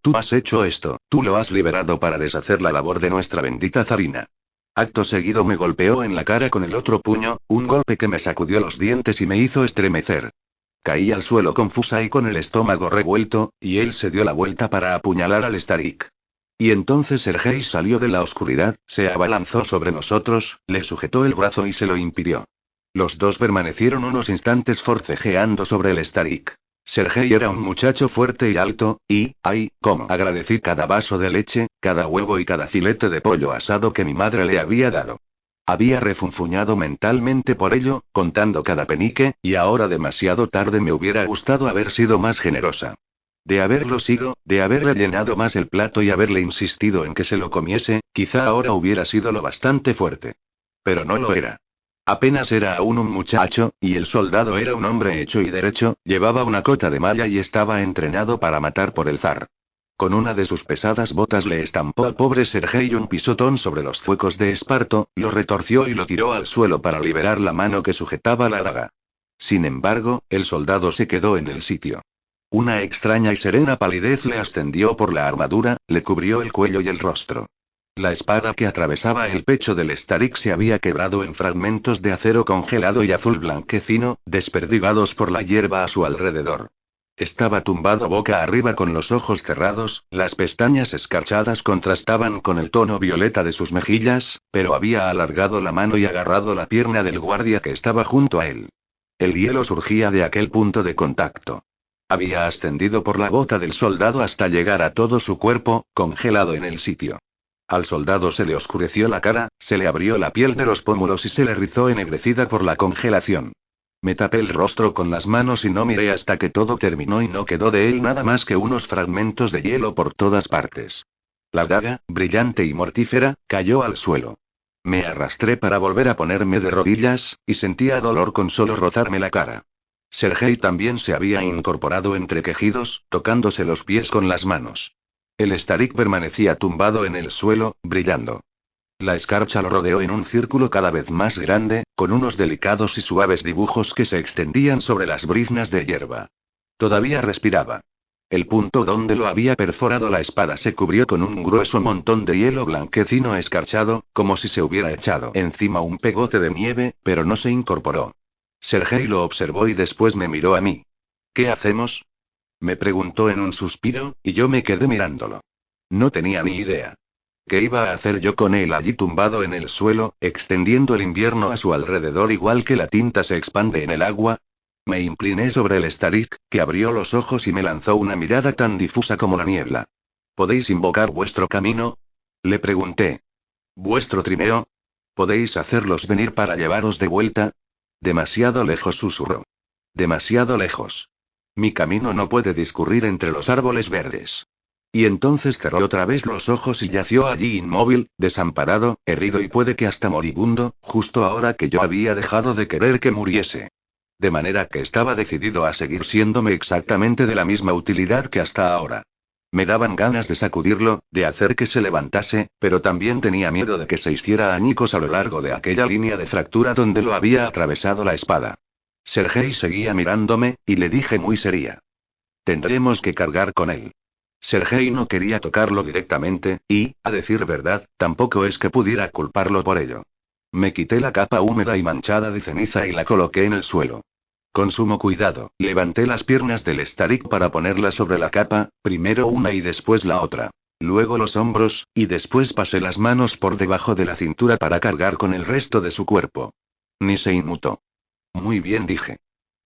Tú has hecho esto, tú lo has liberado para deshacer la labor de nuestra bendita zarina. Acto seguido me golpeó en la cara con el otro puño, un golpe que me sacudió los dientes y me hizo estremecer. Caí al suelo confusa y con el estómago revuelto, y él se dio la vuelta para apuñalar al Starik. Y entonces Sergei salió de la oscuridad, se abalanzó sobre nosotros, le sujetó el brazo y se lo impidió. Los dos permanecieron unos instantes forcejeando sobre el Starik. Sergei era un muchacho fuerte y alto, y, ¡ay!, cómo agradecí cada vaso de leche, cada huevo y cada filete de pollo asado que mi madre le había dado. Había refunfuñado mentalmente por ello, contando cada penique, y ahora demasiado tarde me hubiera gustado haber sido más generosa. De haberlo sido, de haberle llenado más el plato y haberle insistido en que se lo comiese, quizá ahora hubiera sido lo bastante fuerte. Pero no lo era. Apenas era aún un muchacho, y el soldado era un hombre hecho y derecho, llevaba una cota de malla y estaba entrenado para matar por el zar. Con una de sus pesadas botas le estampó al pobre Sergei un pisotón sobre los zuecos de esparto, lo retorció y lo tiró al suelo para liberar la mano que sujetaba la daga. Sin embargo, el soldado se quedó en el sitio. Una extraña y serena palidez le ascendió por la armadura, le cubrió el cuello y el rostro. La espada que atravesaba el pecho del Starik se había quebrado en fragmentos de acero congelado y azul blanquecino, desperdigados por la hierba a su alrededor. Estaba tumbado boca arriba con los ojos cerrados, las pestañas escarchadas contrastaban con el tono violeta de sus mejillas, pero había alargado la mano y agarrado la pierna del guardia que estaba junto a él. El hielo surgía de aquel punto de contacto. Había ascendido por la bota del soldado hasta llegar a todo su cuerpo, congelado en el sitio. Al soldado se le oscureció la cara, se le abrió la piel de los pómulos y se le rizó ennegrecida por la congelación. Me tapé el rostro con las manos y no miré hasta que todo terminó y no quedó de él nada más que unos fragmentos de hielo por todas partes. La daga, brillante y mortífera, cayó al suelo. Me arrastré para volver a ponerme de rodillas, y sentía dolor con solo rozarme la cara. Sergei también se había incorporado entre quejidos, tocándose los pies con las manos. El Starik permanecía tumbado en el suelo, brillando. La escarcha lo rodeó en un círculo cada vez más grande, con unos delicados y suaves dibujos que se extendían sobre las briznas de hierba. Todavía respiraba. El punto donde lo había perforado la espada se cubrió con un grueso montón de hielo blanquecino escarchado, como si se hubiera echado encima un pegote de nieve, pero no se incorporó. Sergei lo observó y después me miró a mí. ¿Qué hacemos?, me preguntó en un suspiro, y yo me quedé mirándolo. No tenía ni idea. ¿Qué iba a hacer yo con él allí tumbado en el suelo, extendiendo el invierno a su alrededor igual que la tinta se expande en el agua? Me incliné sobre el Starik, que abrió los ojos y me lanzó una mirada tan difusa como la niebla. ¿Podéis invocar vuestro camino?, le pregunté. ¿Vuestro trineo? ¿Podéis hacerlos venir para llevaros de vuelta? Demasiado lejos, susurró. Demasiado lejos. Mi camino no puede discurrir entre los árboles verdes. Y entonces cerró otra vez los ojos y yació allí inmóvil, desamparado, herido y puede que hasta moribundo, justo ahora que yo había dejado de querer que muriese. De manera que estaba decidido a seguir siéndome exactamente de la misma utilidad que hasta ahora. Me daban ganas de sacudirlo, de hacer que se levantase, pero también tenía miedo de que se hiciera añicos a lo largo de aquella línea de fractura donde lo había atravesado la espada. Sergei seguía mirándome, y le dije muy seria. Tendremos que cargar con él. Sergei no quería tocarlo directamente, y, a decir verdad, tampoco es que pudiera culparlo por ello. Me quité la capa húmeda y manchada de ceniza y la coloqué en el suelo. Con sumo cuidado, levanté las piernas del Starik para ponerlas sobre la capa, primero una y después la otra. Luego los hombros, y después pasé las manos por debajo de la cintura para cargar con el resto de su cuerpo. Ni se inmutó. Muy bien, dije.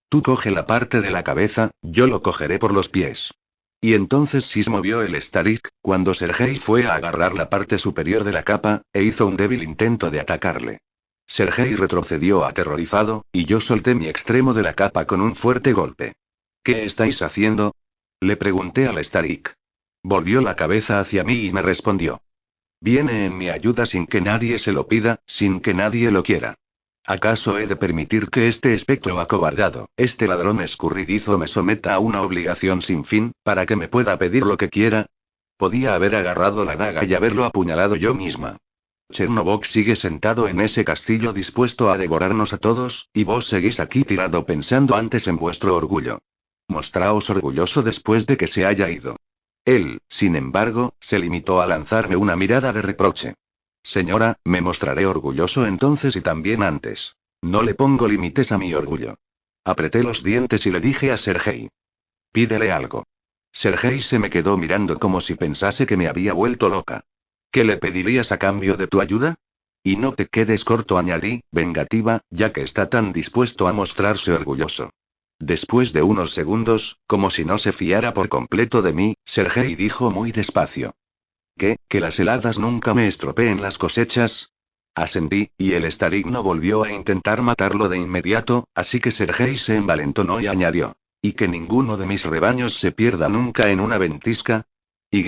Tú coge la parte de la cabeza, yo lo cogeré por los pies. Y entonces sí movió el Starik, cuando Sergei fue a agarrar la parte superior de la capa, e hizo un débil intento de atacarle. Sergei retrocedió aterrorizado, y yo solté mi extremo de la capa con un fuerte golpe. ¿Qué estáis haciendo?, le pregunté al Starik. Volvió la cabeza hacia mí y me respondió. Viene en mi ayuda sin que nadie se lo pida, sin que nadie lo quiera. ¿Acaso he de permitir que este espectro acobardado, este ladrón escurridizo me someta a una obligación sin fin, para que me pueda pedir lo que quiera? Podía haber agarrado la daga y haberlo apuñalado yo misma. Chernobog sigue sentado en ese castillo dispuesto a devorarnos a todos, y vos seguís aquí tirado pensando antes en vuestro orgullo. Mostraos orgulloso después de que se haya ido. Él, sin embargo, se limitó a lanzarme una mirada de reproche. Señora, me mostraré orgulloso entonces y también antes. No le pongo límites a mi orgullo. Apreté los dientes y le dije a Sergei. Pídele algo. Sergei se me quedó mirando como si pensase que me había vuelto loca. ¿Qué le pedirías a cambio de tu ayuda? Y no te quedes corto, añadí, vengativa, ya que está tan dispuesto a mostrarse orgulloso. Después de unos segundos, como si no se fiara por completo de mí, Sergei dijo muy despacio. ¿Qué, que las heladas nunca me estropeen las cosechas? Asentí, y el Starik no volvió a intentar matarlo de inmediato, así que Sergei se envalentonó y añadió. ¿Y que ninguno de mis rebaños se pierda nunca en una ventisca? Y.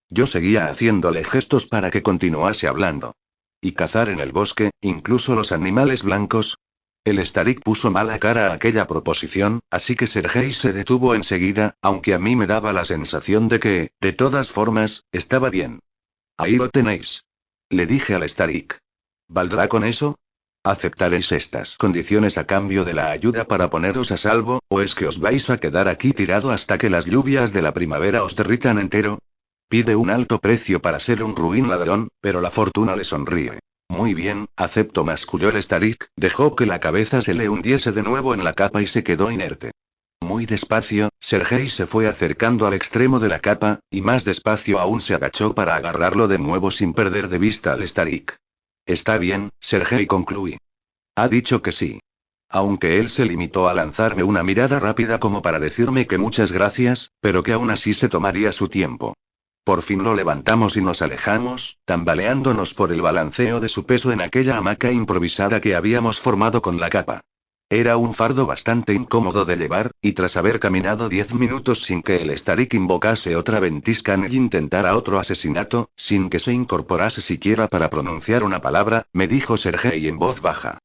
Yo seguía haciéndole gestos para que continuase hablando. ¿Y cazar en el bosque, incluso los animales blancos? El Starik puso mala cara a aquella proposición, así que Sergei se detuvo enseguida, aunque a mí me daba la sensación de que, de todas formas, estaba bien. Ahí lo tenéis. Le dije al Starik. ¿Valdrá con eso? ¿Aceptaréis estas condiciones a cambio de la ayuda para poneros a salvo, o es que os vais a quedar aquí tirado hasta que las lluvias de la primavera os derritan entero? Pide un alto precio para ser un ruin ladrón, pero la fortuna le sonríe. Muy bien, acepto, masculló el Starik, dejó que la cabeza se le hundiese de nuevo en la capa y se quedó inerte. Muy despacio, Sergei se fue acercando al extremo de la capa, y más despacio aún se agachó para agarrarlo de nuevo sin perder de vista al Starik. Está bien, Sergei, concluí. Ha dicho que sí. Aunque él se limitó a lanzarme una mirada rápida como para decirme que muchas gracias, pero que aún así se tomaría su tiempo. Por fin lo levantamos y nos alejamos, tambaleándonos por el balanceo de su peso en aquella hamaca improvisada que habíamos formado con la capa. Era un fardo bastante incómodo de llevar, y tras haber caminado 10 minutos sin que el Starik invocase otra ventisca ni intentara otro asesinato, sin que se incorporase siquiera para pronunciar una palabra, me dijo Sergei en voz baja.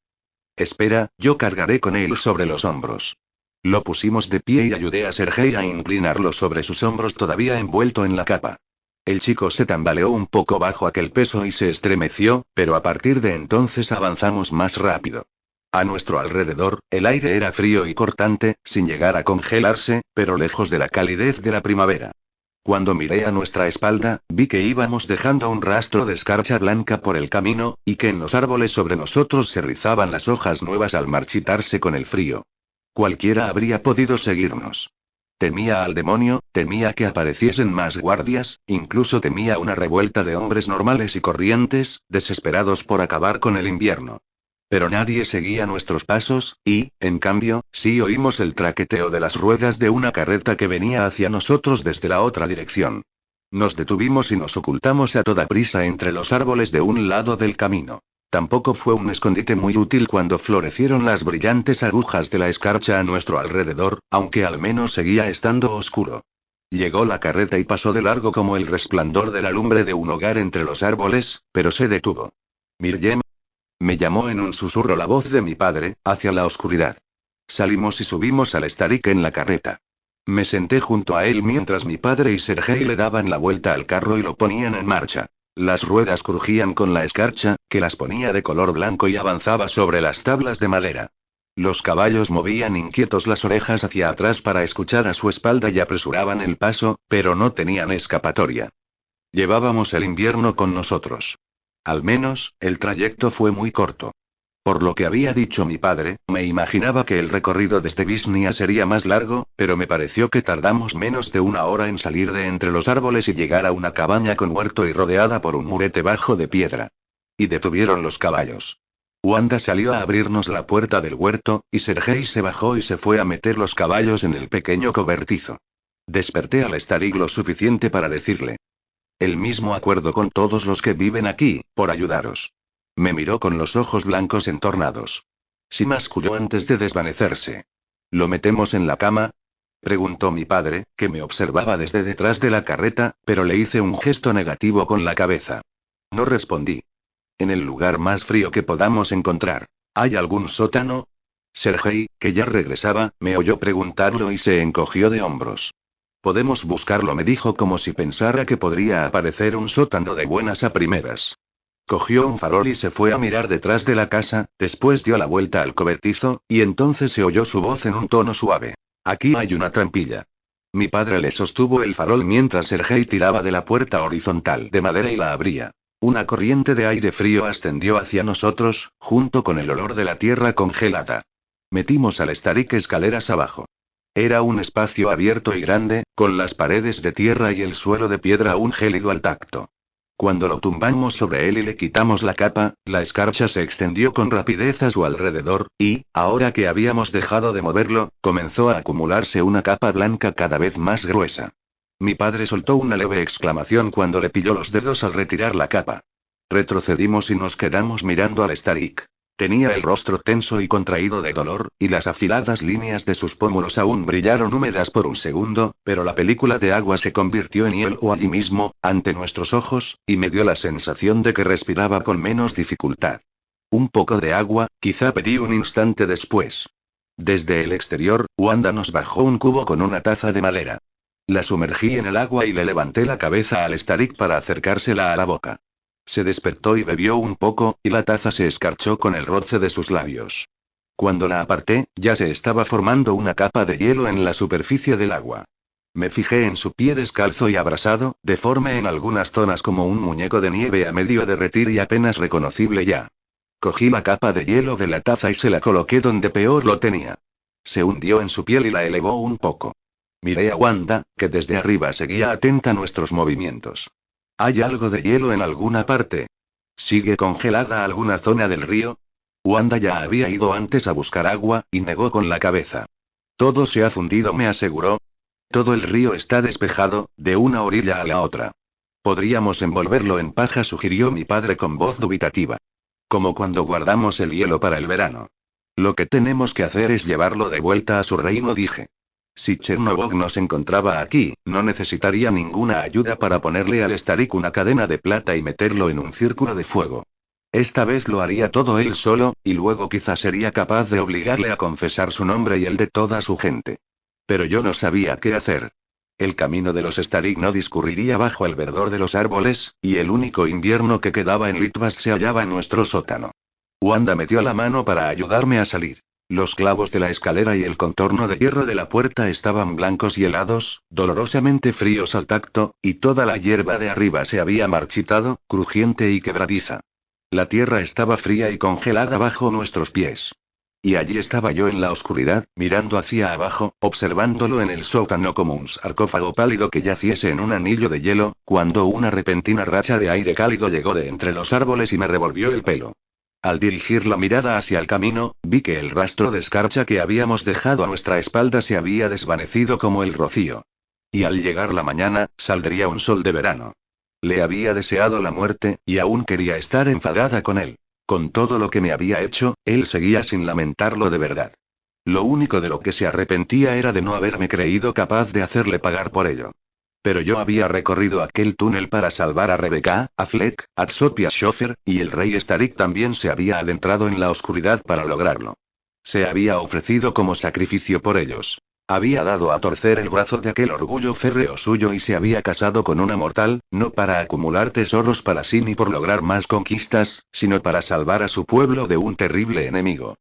Espera, yo cargaré con él sobre los hombros. Lo pusimos de pie y ayudé a Sergei a inclinarlo sobre sus hombros todavía envuelto en la capa. El chico se tambaleó un poco bajo aquel peso y se estremeció, pero a partir de entonces avanzamos más rápido. A nuestro alrededor, el aire era frío y cortante, sin llegar a congelarse, pero lejos de la calidez de la primavera. Cuando miré a nuestra espalda, vi que íbamos dejando un rastro de escarcha blanca por el camino, y que en los árboles sobre nosotros se rizaban las hojas nuevas al marchitarse con el frío. Cualquiera habría podido seguirnos. Temía al demonio, temía que apareciesen más guardias, incluso temía una revuelta de hombres normales y corrientes, desesperados por acabar con el invierno. Pero nadie seguía nuestros pasos, y, en cambio, sí oímos el traqueteo de las ruedas de una carreta que venía hacia nosotros desde la otra dirección. Nos detuvimos y nos ocultamos a toda prisa entre los árboles de un lado del camino. Tampoco fue un escondite muy útil cuando florecieron las brillantes agujas de la escarcha a nuestro alrededor, aunque al menos seguía estando oscuro. Llegó la carreta y pasó de largo como el resplandor de la lumbre de un hogar entre los árboles, pero se detuvo. Mirjem. Me llamó en un susurro la voz de mi padre, hacia la oscuridad. Salimos y subimos al Starik en la carreta. Me senté junto a él mientras mi padre y Sergei le daban la vuelta al carro y lo ponían en marcha. Las ruedas crujían con la escarcha, que las ponía de color blanco y avanzaba sobre las tablas de madera. Los caballos movían inquietos las orejas hacia atrás para escuchar a su espalda y apresuraban el paso, pero no tenían escapatoria. Llevábamos el invierno con nosotros. Al menos, el trayecto fue muy corto. Por lo que había dicho mi padre, me imaginaba que el recorrido desde Visnia sería más largo, pero me pareció que tardamos menos de una hora en salir de entre los árboles y llegar a una cabaña con huerto y rodeada por un murete bajo de piedra. Y detuvieron los caballos. Wanda salió a abrirnos la puerta del huerto, y Sergei se bajó y se fue a meter los caballos en el pequeño cobertizo. Desperté al Starik lo suficiente para decirle. El mismo acuerdo con todos los que viven aquí, por ayudaros. Me miró con los ojos blancos entornados. Sí, masculló antes de desvanecerse. ¿Lo metemos en la cama? Preguntó mi padre, que me observaba desde detrás de la carreta, pero le hice un gesto negativo con la cabeza. No respondí. En el lugar más frío que podamos encontrar. ¿Hay algún sótano? Sergei, que ya regresaba, me oyó preguntarlo y se encogió de hombros. Podemos buscarlo, me dijo como si pensara que podría aparecer un sótano de buenas a primeras. Cogió un farol y se fue a mirar detrás de la casa, después dio la vuelta al cobertizo, y entonces se oyó su voz en un tono suave. Aquí hay una trampilla. Mi padre le sostuvo el farol mientras Sergei tiraba de la puerta horizontal de madera y la abría. Una corriente de aire frío ascendió hacia nosotros, junto con el olor de la tierra congelada. Metimos al Starik escaleras abajo. Era un espacio abierto y grande, con las paredes de tierra y el suelo de piedra aún gélido al tacto. Cuando lo tumbamos sobre él y le quitamos la capa, la escarcha se extendió con rapidez a su alrededor, y, ahora que habíamos dejado de moverlo, comenzó a acumularse una capa blanca cada vez más gruesa. Mi padre soltó una leve exclamación cuando le pilló los dedos al retirar la capa. Retrocedimos y nos quedamos mirando al Starik. Tenía el rostro tenso y contraído de dolor, y las afiladas líneas de sus pómulos aún brillaron húmedas por un segundo, pero la película de agua se convirtió en hielo allí mismo, ante nuestros ojos, y me dio la sensación de que respiraba con menos dificultad. Un poco de agua, quizá pedí un instante después. Desde el exterior, Wanda nos bajó un cubo con una taza de madera. La sumergí en el agua y le levanté la cabeza al Starik para acercársela a la boca. Se despertó y bebió un poco, y la taza se escarchó con el roce de sus labios. Cuando la aparté, ya se estaba formando una capa de hielo en la superficie del agua. Me fijé en su pie descalzo y abrasado, deforme en algunas zonas como un muñeco de nieve a medio derretir y apenas reconocible ya. Cogí la capa de hielo de la taza y se la coloqué donde peor lo tenía. Se hundió en su piel y la elevó un poco. Miré a Wanda, que desde arriba seguía atenta a nuestros movimientos. ¿Hay algo de hielo en alguna parte? ¿Sigue congelada alguna zona del río? Wanda ya había ido antes a buscar agua, y negó con la cabeza. Todo se ha fundido, me aseguró. Todo el río está despejado, de una orilla a la otra. Podríamos envolverlo en paja, sugirió mi padre con voz dubitativa. Como cuando guardamos el hielo para el verano. Lo que tenemos que hacer es llevarlo de vuelta a su reino, dije. Si Chernobog nos encontraba aquí, no necesitaría ninguna ayuda para ponerle al Starik una cadena de plata y meterlo en un círculo de fuego. Esta vez lo haría todo él solo, y luego quizá sería capaz de obligarle a confesar su nombre y el de toda su gente. Pero yo no sabía qué hacer. El camino de los Starik no discurriría bajo el verdor de los árboles, y el único invierno que quedaba en Litvas se hallaba en nuestro sótano. Wanda metió la mano para ayudarme a salir. Los clavos de la escalera y el contorno de hierro de la puerta estaban blancos y helados, dolorosamente fríos al tacto, y toda la hierba de arriba se había marchitado, crujiente y quebradiza. La tierra estaba fría y congelada bajo nuestros pies. Y allí estaba yo en la oscuridad, mirando hacia abajo, observándolo en el sótano como un sarcófago pálido que yaciese en un anillo de hielo, cuando una repentina racha de aire cálido llegó de entre los árboles y me revolvió el pelo. Al dirigir la mirada hacia el camino, vi que el rastro de escarcha que habíamos dejado a nuestra espalda se había desvanecido como el rocío. Y al llegar la mañana, saldría un sol de verano. Le había deseado la muerte, y aún quería estar enfadada con él. Con todo lo que me había hecho, él seguía sin lamentarlo de verdad. Lo único de lo que se arrepentía era de no haberme creído capaz de hacerle pagar por ello. Pero yo había recorrido aquel túnel para salvar a Rebecca, a Fleck, a Tsop y a Schofer, y el rey Starik también se había adentrado en la oscuridad para lograrlo. Se había ofrecido como sacrificio por ellos. Había dado a torcer el brazo de aquel orgullo férreo suyo y se había casado con una mortal, no para acumular tesoros para sí ni por lograr más conquistas, sino para salvar a su pueblo de un terrible enemigo.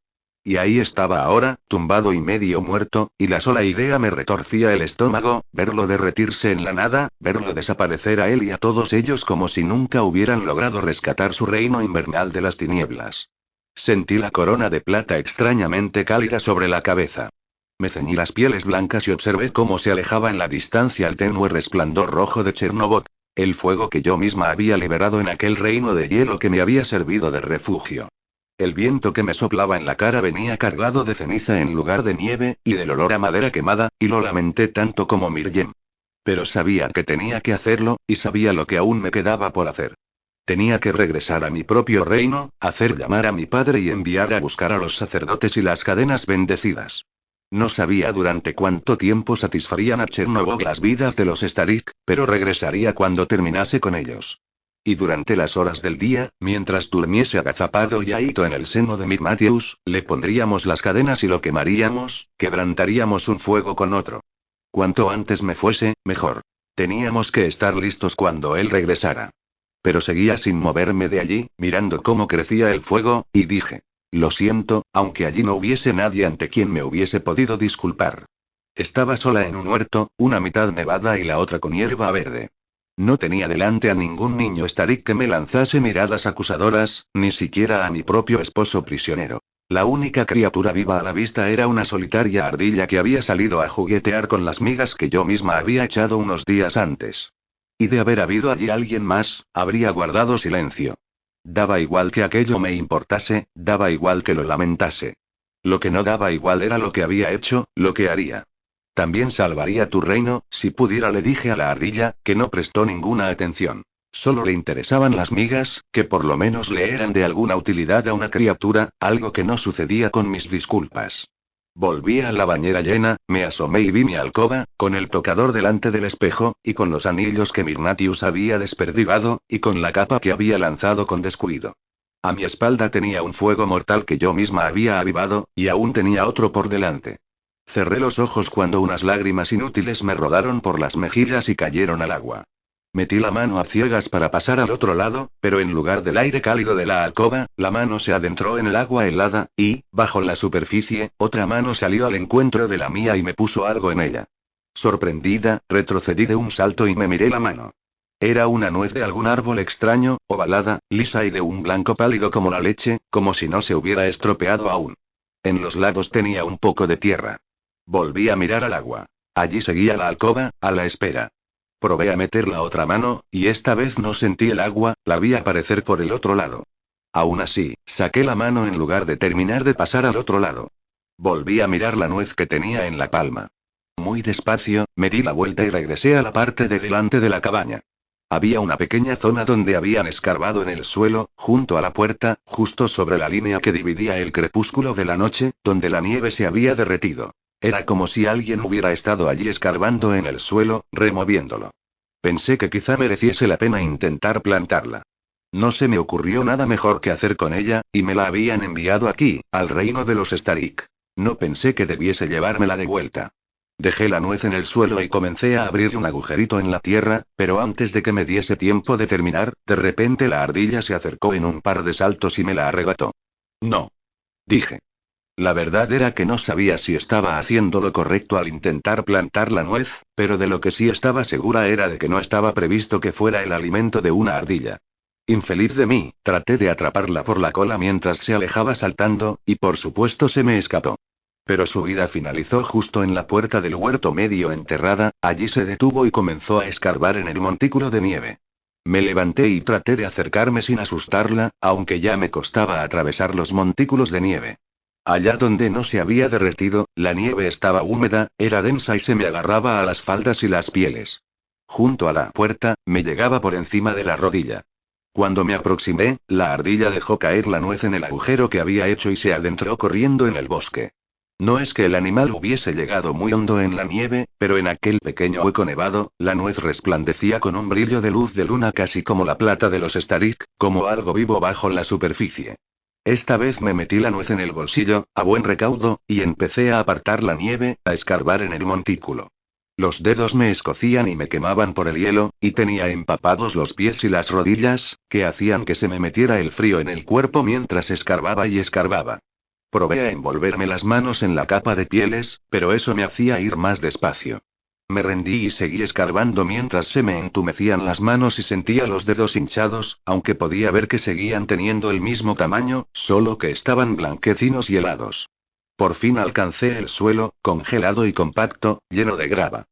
Y ahí estaba ahora, tumbado y medio muerto, y la sola idea me retorcía el estómago, verlo derretirse en la nada, verlo desaparecer a él y a todos ellos como si nunca hubieran logrado rescatar su reino invernal de las tinieblas. Sentí la corona de plata extrañamente cálida sobre la cabeza. Me ceñí las pieles blancas y observé cómo se alejaba en la distancia el tenue resplandor rojo de Chernobog, el fuego que yo misma había liberado en aquel reino de hielo que me había servido de refugio. El viento que me soplaba en la cara venía cargado de ceniza en lugar de nieve, y del olor a madera quemada, y lo lamenté tanto como Mirjem. Pero sabía que tenía que hacerlo, y sabía lo que aún me quedaba por hacer. Tenía que regresar a mi propio reino, hacer llamar a mi padre y enviar a buscar a los sacerdotes y las cadenas bendecidas. No sabía durante cuánto tiempo satisfarían a Chernobog las vidas de los Starik, pero regresaría cuando terminase con ellos. Y durante las horas del día, mientras durmiese agazapado y ahito en el seno de Mir Matthews, le pondríamos las cadenas y lo quemaríamos, quebrantaríamos un fuego con otro. Cuanto antes me fuese, mejor. Teníamos que estar listos cuando él regresara. Pero seguía sin moverme de allí, mirando cómo crecía el fuego, y dije: lo siento, aunque allí no hubiese nadie ante quien me hubiese podido disculpar. Estaba sola en un huerto, una mitad nevada y la otra con hierba verde. No tenía delante a ningún niño Starik que me lanzase miradas acusadoras, ni siquiera a mi propio esposo prisionero. La única criatura viva a la vista era una solitaria ardilla que había salido a juguetear con las migas que yo misma había echado unos días antes. Y de haber habido allí alguien más, habría guardado silencio. Daba igual que aquello me importase, daba igual que lo lamentase. Lo que no daba igual era lo que había hecho, lo que haría. También salvaría tu reino, si pudiera, le dije a la ardilla, que no prestó ninguna atención. Solo le interesaban las migas, que por lo menos le eran de alguna utilidad a una criatura, algo que no sucedía con mis disculpas. Volví a la bañera llena, me asomé y vi mi alcoba, con el tocador delante del espejo, y con los anillos que Mirnatius había desperdigado, y con la capa que había lanzado con descuido. A mi espalda tenía un fuego mortal que yo misma había avivado, y aún tenía otro por delante. Cerré los ojos cuando unas lágrimas inútiles me rodaron por las mejillas y cayeron al agua. Metí la mano a ciegas para pasar al otro lado, pero en lugar del aire cálido de la alcoba, la mano se adentró en el agua helada, y, bajo la superficie, otra mano salió al encuentro de la mía y me puso algo en ella. Sorprendida, retrocedí de un salto y me miré la mano. Era una nuez de algún árbol extraño, ovalada, lisa y de un blanco pálido como la leche, como si no se hubiera estropeado aún. En los lados tenía un poco de tierra. Volví a mirar al agua. Allí seguía la alcoba, a la espera. Probé a meter la otra mano, y esta vez no sentí el agua, la vi aparecer por el otro lado. Aún así, saqué la mano en lugar de terminar de pasar al otro lado. Volví a mirar la nuez que tenía en la palma. Muy despacio, me di la vuelta y regresé a la parte de delante de la cabaña. Había una pequeña zona donde habían escarbado en el suelo, junto a la puerta, justo sobre la línea que dividía el crepúsculo de la noche, donde la nieve se había derretido. Era como si alguien hubiera estado allí escarbando en el suelo, removiéndolo. Pensé que quizá mereciese la pena intentar plantarla. No se me ocurrió nada mejor que hacer con ella, y me la habían enviado aquí, al reino de los Starik. No pensé que debiese llevármela de vuelta. Dejé la nuez en el suelo y comencé a abrir un agujerito en la tierra, pero antes de que me diese tiempo de terminar, de repente la ardilla se acercó en un par de saltos y me la arrebató. No. Dije. La verdad era que no sabía si estaba haciendo lo correcto al intentar plantar la nuez, pero de lo que sí estaba segura era de que no estaba previsto que fuera el alimento de una ardilla. Infeliz de mí, traté de atraparla por la cola mientras se alejaba saltando, y por supuesto se me escapó. Pero su vida finalizó justo en la puerta del huerto medio enterrada, allí se detuvo y comenzó a escarbar en el montículo de nieve. Me levanté y traté de acercarme sin asustarla, aunque ya me costaba atravesar los montículos de nieve. Allá donde no se había derretido, la nieve estaba húmeda, era densa y se me agarraba a las faldas y las pieles. Junto a la puerta, me llegaba por encima de la rodilla. Cuando me aproximé, la ardilla dejó caer la nuez en el agujero que había hecho y se adentró corriendo en el bosque. No es que el animal hubiese llegado muy hondo en la nieve, pero en aquel pequeño hueco nevado, la nuez resplandecía con un brillo de luz de luna casi como la plata de los Starik, como algo vivo bajo la superficie. Esta vez me metí la nuez en el bolsillo, a buen recaudo, y empecé a apartar la nieve, a escarbar en el montículo. Los dedos me escocían y me quemaban por el hielo, y tenía empapados los pies y las rodillas, que hacían que se me metiera el frío en el cuerpo mientras escarbaba y escarbaba. Probé a envolverme las manos en la capa de pieles, pero eso me hacía ir más despacio. Me rendí y seguí escarbando mientras se me entumecían las manos y sentía los dedos hinchados, aunque podía ver que seguían teniendo el mismo tamaño, solo que estaban blanquecinos y helados. Por fin alcancé el suelo, congelado y compacto, lleno de grava.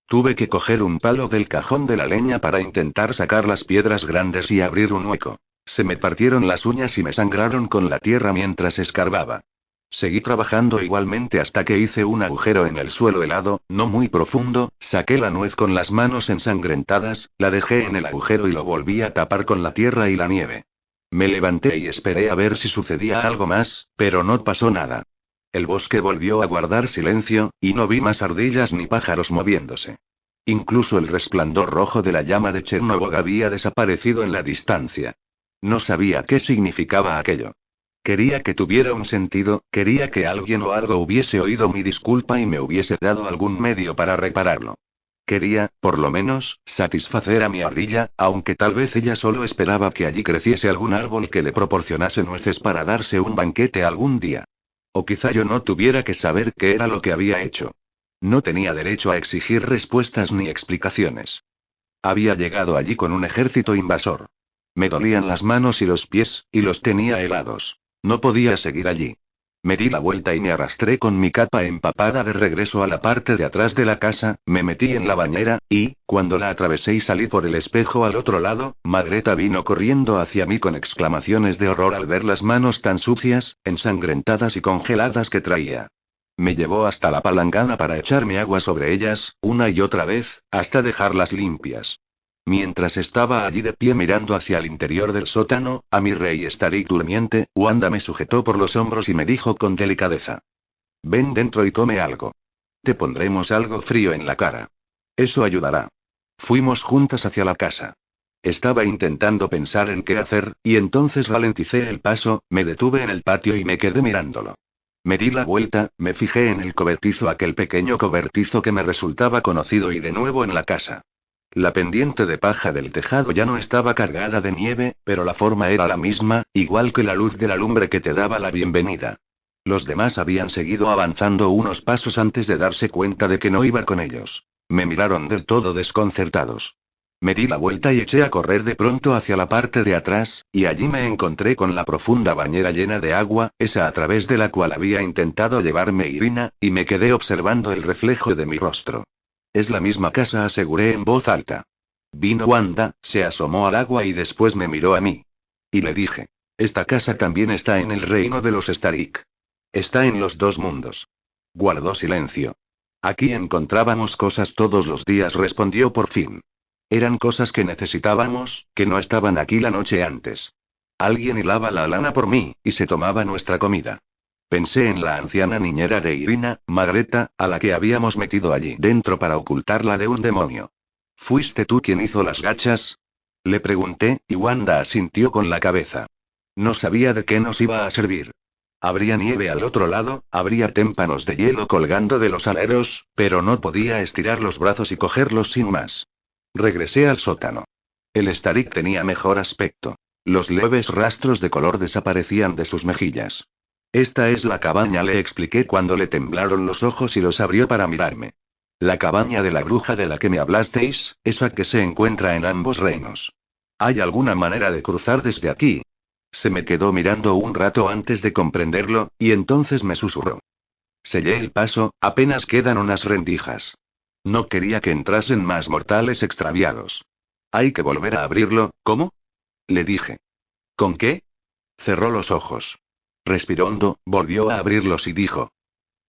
Tuve que coger un palo del cajón de la leña para intentar sacar las piedras grandes y abrir un hueco. Se me partieron las uñas y me sangraron con la tierra mientras escarbaba. Seguí trabajando igualmente hasta que hice un agujero en el suelo helado, no muy profundo, saqué la nuez con las manos ensangrentadas, la dejé en el agujero y lo volví a tapar con la tierra y la nieve. Me levanté y esperé a ver si sucedía algo más, pero no pasó nada. El bosque volvió a guardar silencio, y no vi más ardillas ni pájaros moviéndose. Incluso el resplandor rojo de la llama de Chernobog había desaparecido en la distancia. No sabía qué significaba aquello. Quería que tuviera un sentido, quería que alguien o algo hubiese oído mi disculpa y me hubiese dado algún medio para repararlo. Quería, por lo menos, satisfacer a mi ardilla, aunque tal vez ella solo esperaba que allí creciese algún árbol que le proporcionase nueces para darse un banquete algún día. O quizá yo no tuviera que saber qué era lo que había hecho. No tenía derecho a exigir respuestas ni explicaciones. Había llegado allí con un ejército invasor. Me dolían las manos y los pies, y los tenía helados. No podía seguir allí. Me di la vuelta y me arrastré con mi capa empapada de regreso a la parte de atrás de la casa, me metí en la bañera, y, cuando la atravesé y salí por el espejo al otro lado, Margreta vino corriendo hacia mí con exclamaciones de horror al ver las manos tan sucias, ensangrentadas y congeladas que traía. Me llevó hasta la palangana para echarme agua sobre ellas, una y otra vez, hasta dejarlas limpias. Mientras estaba allí de pie mirando hacia el interior del sótano, a mi rey Starik durmiente, Wanda me sujetó por los hombros y me dijo con delicadeza: ven dentro y come algo. Te pondremos algo frío en la cara. Eso ayudará. Fuimos juntas hacia la casa. Estaba intentando pensar en qué hacer, y entonces ralenticé el paso, me detuve en el patio y me quedé mirándolo. Me di la vuelta, me fijé en el cobertizo, aquel pequeño cobertizo que me resultaba conocido, y de nuevo en la casa. La pendiente de paja del tejado ya no estaba cargada de nieve, pero la forma era la misma, igual que la luz de la lumbre que te daba la bienvenida. Los demás habían seguido avanzando unos pasos antes de darse cuenta de que no iba con ellos. Me miraron del todo desconcertados. Me di la vuelta y eché a correr de pronto hacia la parte de atrás, y allí me encontré con la profunda bañera llena de agua, esa a través de la cual había intentado llevarme Irina, y me quedé observando el reflejo de mi rostro. Es la misma casa, aseguré en voz alta. Vino Wanda, se asomó al agua y después me miró a mí. Y le dije: esta casa también está en el reino de los Starik. Está en los dos mundos. Guardó silencio. Aquí encontrábamos cosas todos los días, respondió por fin. Eran cosas que necesitábamos, que no estaban aquí la noche antes. Alguien hilaba la lana por mí, y se tomaba nuestra comida. Pensé en la anciana niñera de Irina, Margreta, a la que habíamos metido allí dentro para ocultarla de un demonio. ¿Fuiste tú quien hizo las gachas? Le pregunté, y Wanda asintió con la cabeza. No sabía de qué nos iba a servir. Habría nieve al otro lado, habría témpanos de hielo colgando de los aleros, pero no podía estirar los brazos y cogerlos sin más. Regresé al sótano. El Starik tenía mejor aspecto. Los leves rastros de color desaparecían de sus mejillas. Esta es la cabaña, le expliqué cuando le temblaron los ojos y los abrió para mirarme. La cabaña de la bruja de la que me hablasteis, esa que se encuentra en ambos reinos. ¿Hay alguna manera de cruzar desde aquí? Se me quedó mirando un rato antes de comprenderlo, y entonces me susurró. Sellé el paso, apenas quedan unas rendijas. No quería que entrasen más mortales extraviados. Hay que volver a abrirlo, ¿cómo? Le dije. ¿Con qué? Cerró los ojos. Respiró hondo, volvió a abrirlos y dijo: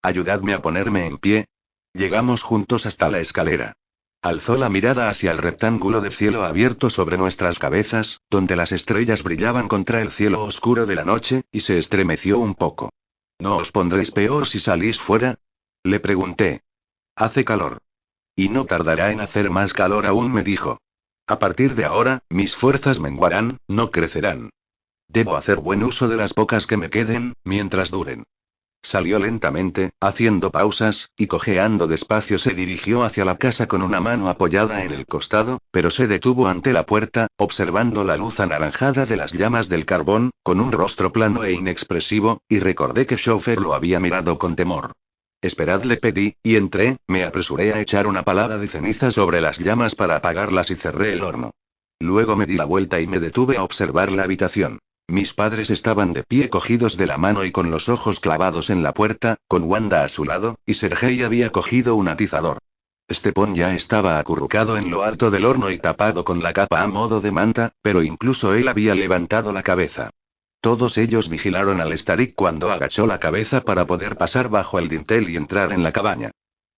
ayudadme a ponerme en pie. Llegamos juntos hasta la escalera. Alzó la mirada hacia el rectángulo de cielo abierto sobre nuestras cabezas, donde las estrellas brillaban contra el cielo oscuro de la noche, y se estremeció un poco. ¿No os pondréis peor si salís fuera? Le pregunté. Hace calor. Y no tardará en hacer más calor aún, me dijo. A partir de ahora, mis fuerzas menguarán, no crecerán. Debo hacer buen uso de las pocas que me queden, mientras duren. Salió lentamente, haciendo pausas, y cojeando despacio se dirigió hacia la casa con una mano apoyada en el costado, pero se detuvo ante la puerta, observando la luz anaranjada de las llamas del carbón, con un rostro plano e inexpresivo, y recordé que Schofer lo había mirado con temor. Esperad, le pedí, y entré, me apresuré a echar una palada de ceniza sobre las llamas para apagarlas y cerré el horno. Luego me di la vuelta y me detuve a observar la habitación. Mis padres estaban de pie cogidos de la mano y con los ojos clavados en la puerta, con Wanda a su lado, y Sergei había cogido un atizador. Stepón ya estaba acurrucado en lo alto del horno y tapado con la capa a modo de manta, pero incluso él había levantado la cabeza. Todos ellos vigilaron al Starik cuando agachó la cabeza para poder pasar bajo el dintel y entrar en la cabaña.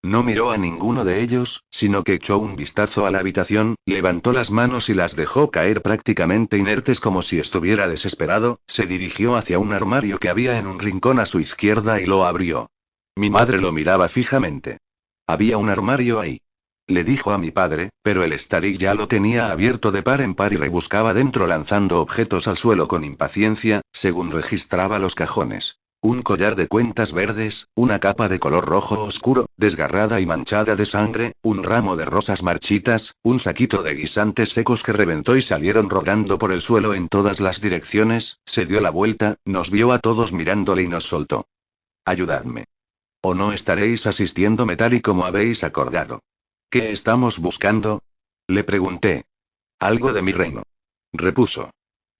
No miró a ninguno de ellos, sino que echó un vistazo a la habitación, levantó las manos y las dejó caer prácticamente inertes como si estuviera desesperado, se dirigió hacia un armario que había en un rincón a su izquierda y lo abrió. Mi madre lo miraba fijamente. Había un armario ahí. Le dijo a mi padre, pero el Starik ya lo tenía abierto de par en par y rebuscaba dentro lanzando objetos al suelo con impaciencia, según registraba los cajones. Un collar de cuentas verdes, una capa de color rojo oscuro, desgarrada y manchada de sangre, un ramo de rosas marchitas, un saquito de guisantes secos que reventó y salieron rodando por el suelo en todas las direcciones, se dio la vuelta, nos vio a todos mirándole y nos soltó. Ayudadme. ¿O no estaréis asistiéndome tal y como habéis acordado? ¿Qué estamos buscando? Le pregunté. Algo de mi reino. Repuso.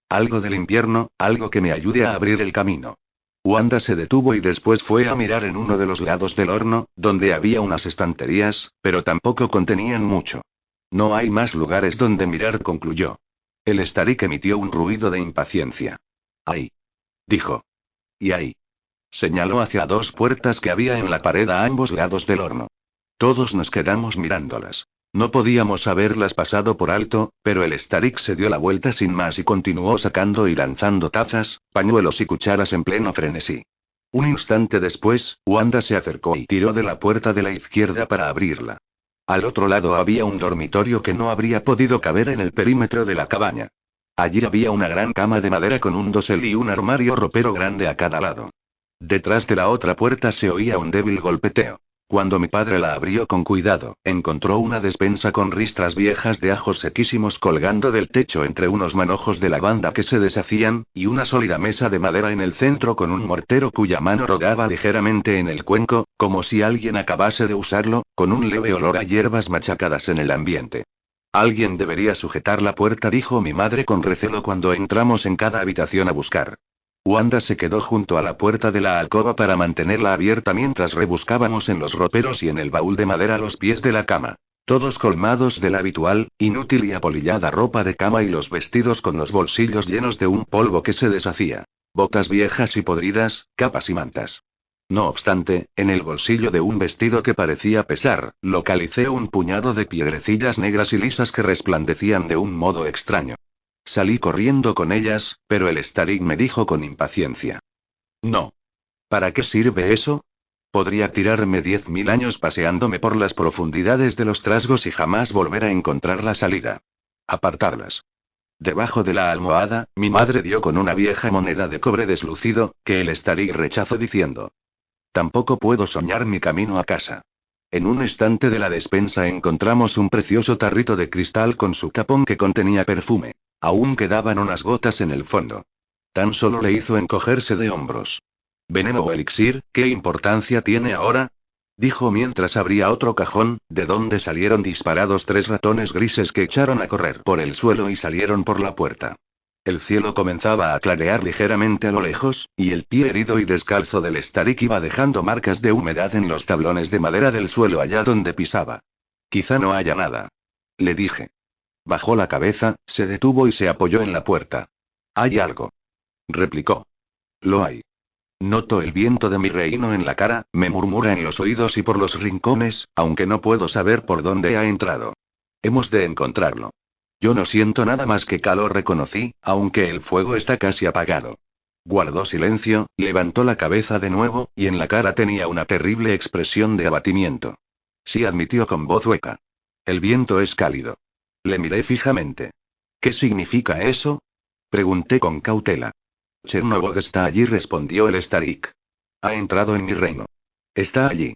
Algo del invierno, algo que me ayude a abrir el camino. Wanda se detuvo y después fue a mirar en uno de los lados del horno, donde había unas estanterías, pero tampoco contenían mucho. No hay más lugares donde mirar, concluyó. El Starik emitió un ruido de impaciencia. Ahí. Dijo. Y ahí. Señaló hacia dos puertas que había en la pared a ambos lados del horno. Todos nos quedamos mirándolas. No podíamos haberlas pasado por alto, pero el Starik se dio la vuelta sin más y continuó sacando y lanzando tazas, pañuelos y cucharas en pleno frenesí. Un instante después, Wanda se acercó y tiró de la puerta de la izquierda para abrirla. Al otro lado había un dormitorio que no habría podido caber en el perímetro de la cabaña. Allí había una gran cama de madera con un dosel y un armario ropero grande a cada lado. Detrás de la otra puerta se oía un débil golpeteo. Cuando mi padre la abrió con cuidado, encontró una despensa con ristras viejas de ajos sequísimos colgando del techo entre unos manojos de lavanda que se deshacían, y una sólida mesa de madera en el centro con un mortero cuya mano rodaba ligeramente en el cuenco, como si alguien acabase de usarlo, con un leve olor a hierbas machacadas en el ambiente. Alguien debería sujetar la puerta, dijo mi madre con recelo cuando entramos en cada habitación a buscar. Wanda se quedó junto a la puerta de la alcoba para mantenerla abierta mientras rebuscábamos en los roperos y en el baúl de madera a los pies de la cama. Todos colmados de la habitual, inútil y apolillada ropa de cama y los vestidos con los bolsillos llenos de un polvo que se deshacía. Botas viejas y podridas, capas y mantas. No obstante, en el bolsillo de un vestido que parecía pesar, localicé un puñado de piedrecillas negras y lisas que resplandecían de un modo extraño. Salí corriendo con ellas, pero el Starik me dijo con impaciencia. No. ¿Para qué sirve eso? Podría tirarme 10.000 años paseándome por las profundidades de los trasgos y jamás volver a encontrar la salida. Apartarlas. Debajo de la almohada, mi madre dio con una vieja moneda de cobre deslucido, que el Starik rechazó diciendo. Tampoco puedo soñar mi camino a casa. En un estante de la despensa encontramos un precioso tarrito de cristal con su tapón que contenía perfume. Aún quedaban unas gotas en el fondo. Tan solo le hizo encogerse de hombros. ¿Veneno o elixir, qué importancia tiene ahora? Dijo mientras abría otro cajón, de donde salieron disparados 3 ratones grises que echaron a correr por el suelo y salieron por la puerta. El cielo comenzaba a clarear ligeramente a lo lejos, y el pie herido y descalzo del Starik iba dejando marcas de humedad en los tablones de madera del suelo allá donde pisaba. Quizá no haya nada. Le dije. Bajó la cabeza, se detuvo y se apoyó en la puerta. Hay algo. Replicó. Lo hay. Noto el viento de mi reino en la cara, me murmura en los oídos y por los rincones, aunque no puedo saber por dónde ha entrado. Hemos de encontrarlo. Yo no siento nada más que calor, reconocí, aunque el fuego está casi apagado. Guardó silencio, levantó la cabeza de nuevo, y en la cara tenía una terrible expresión de abatimiento. Sí, admitió con voz hueca. El viento es cálido. Le miré fijamente. ¿Qué significa eso? Pregunté con cautela. Chernobog está allí, respondió el Starik. Ha entrado en mi reino. Está allí.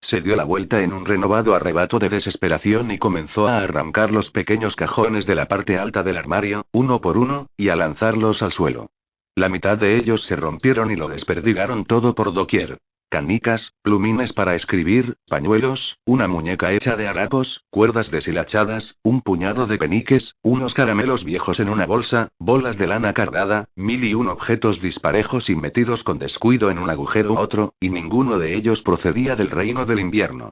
Se dio la vuelta en un renovado arrebato de desesperación y comenzó a arrancar los pequeños cajones de la parte alta del armario, uno por uno, y a lanzarlos al suelo. La mitad de ellos se rompieron y lo desperdigaron todo por doquier. Canicas, plumines para escribir, pañuelos, una muñeca hecha de harapos, cuerdas deshilachadas, un puñado de peniques, unos caramelos viejos en una bolsa, bolas de lana cardada, 1001 objetos disparejos y metidos con descuido en un agujero u otro, y ninguno de ellos procedía del reino del invierno.